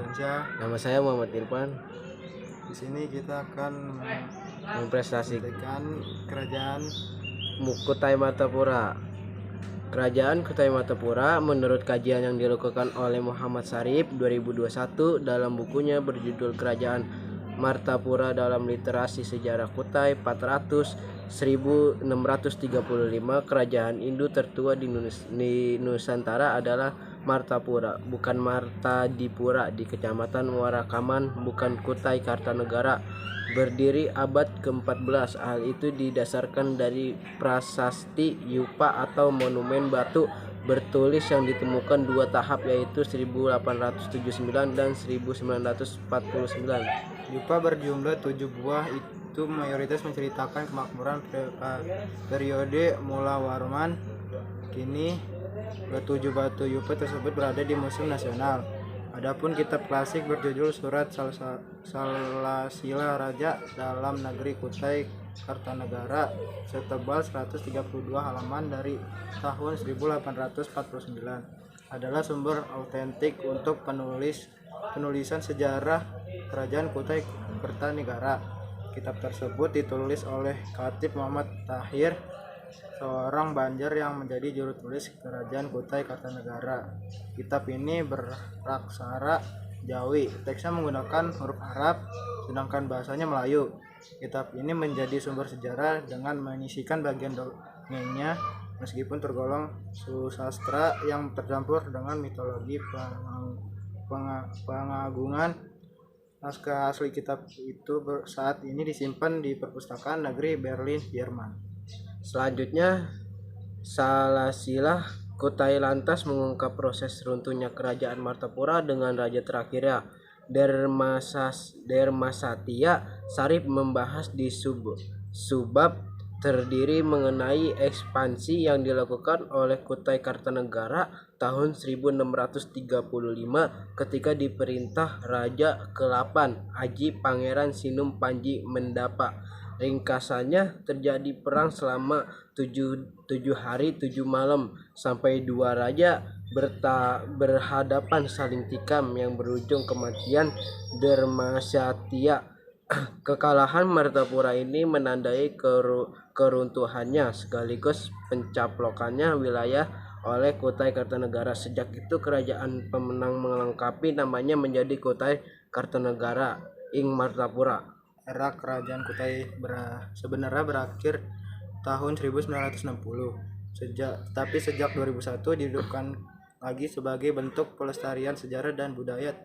Firmansyah. Nama saya Muhammad Irfan. Di sini kita akan Mempresentasikan kerajaan Kutai Martapura. Kerajaan Kutai Martapura menurut kajian yang dilakukan oleh Muhammad Syarif 2021 dalam bukunya berjudul Kerajaan Martapura dalam Literasi Sejarah Kutai 1635, kerajaan Hindu tertua di Nusantara adalah Martapura, bukan Martadipura di Kecamatan Warakaman, bukan Kutai Kartanegara. Berdiri abad ke-14. Hal itu didasarkan dari prasasti Yupa atau monumen batu bertulis yang ditemukan dua tahap, yaitu 1879 dan 1949. Yupa berjumlah 7 buah. Itu mayoritas menceritakan kemakmuran periode Mulawarman. Kini ketujuh batu Yupa tersebut berada di Museum Nasional. Adapun kitab klasik berjudul Surat Salasila Raja dalam Negeri Kutai Kartanegara setebal 132 halaman dari tahun 1849 adalah sumber autentik untuk penulisan sejarah Kerajaan Kutai Kartanegara. Kitab tersebut ditulis oleh Khatib Muhammad Tahir, seorang Banjar yang menjadi juru tulis Kerajaan Kutai Kartanegara. Kitab ini beraksara Jawi. Teksnya menggunakan huruf Arab, sedangkan bahasanya Melayu. Kitab ini menjadi sumber sejarah dengan menyisikan bagian dongengnya, meskipun tergolong susastra yang tercampur dengan mitologi pengagungan. Naskah asli kitab itu saat ini disimpan di Perpustakaan Negeri Berlin, Jerman. Selanjutnya, Salasila Kutai lantas mengungkap proses runtuhnya Kerajaan Martapura dengan raja terakhirnya, Dermasatya. Syarif membahas di subbab terdiri mengenai ekspansi yang dilakukan oleh Kutai Kartanegara tahun 1635 ketika diperintah Raja ke-8 Aji Pangeran Sinum Panji Mendapa. Ringkasannya, terjadi perang selama 7 hari 7 malam sampai dua raja berhadapan saling tikam yang berujung kematian Dermasatya. Kekalahan Martapura ini menandai keruntuhannya sekaligus pencaplokannya wilayah oleh Kutai Kartanegara. Sejak itu kerajaan pemenang melengkapi namanya menjadi Kutai Kartanegara ing Martapura. Era kerajaan Kutai sebenarnya berakhir tahun 1960. Tetapi sejak 2001 dihidupkan lagi sebagai bentuk pelestarian sejarah dan budaya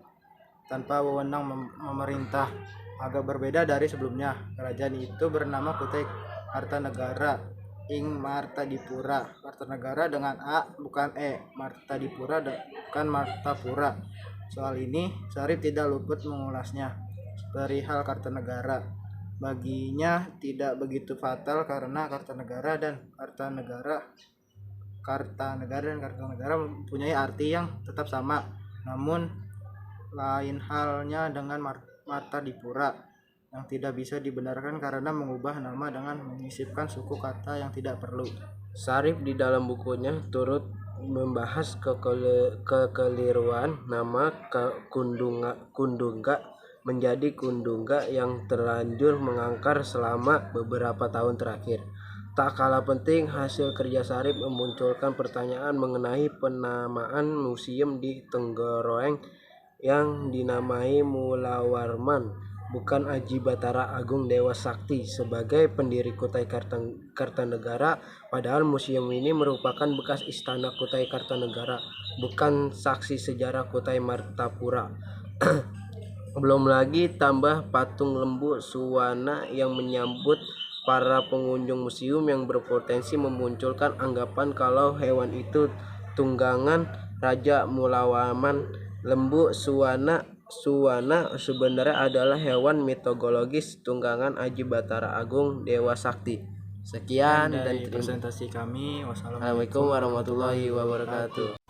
tanpa wewenang memerintah. Agak berbeda dari sebelumnya. Kerajaan itu bernama Kutai Kartanegara ing Martadipura. Kartanegara dengan A bukan E. Martadipura bukan Martapura. Soal ini Syarif tidak luput mengulasnya. Perihal Kartanegara, baginya tidak begitu fatal karena Kartanegara dan Kartanegara mempunyai arti yang tetap sama. Namun lain halnya dengan Martadipura yang tidak bisa dibenarkan karena mengubah nama dengan menyisipkan suku kata yang tidak perlu. Syarif di dalam bukunya turut membahas kekeliruan nama Kundungga menjadi Kundungga yang terlanjur mengangkar selama beberapa tahun terakhir. Tak kalah penting, hasil kerja Syarif memunculkan pertanyaan mengenai penamaan museum di Tenggoroeng yang dinamai Mulawarman, bukan Aji Batara Agung Dewa Sakti sebagai pendiri Kutai Kartanegara. Padahal museum ini merupakan bekas istana Kutai Kartanegara, bukan saksi sejarah Kutai Martapura. Belum lagi tambah patung lembu Suwana yang menyambut para pengunjung museum yang berpotensi memunculkan anggapan kalau hewan itu tunggangan Raja Mulawarman. Lembu Suwana sebenarnya adalah hewan mitologis tunggangan Aji Batara Agung Dewa Sakti. Sekian dan presentasi kami. Wassalamualaikum warahmatullahi wabarakatuh.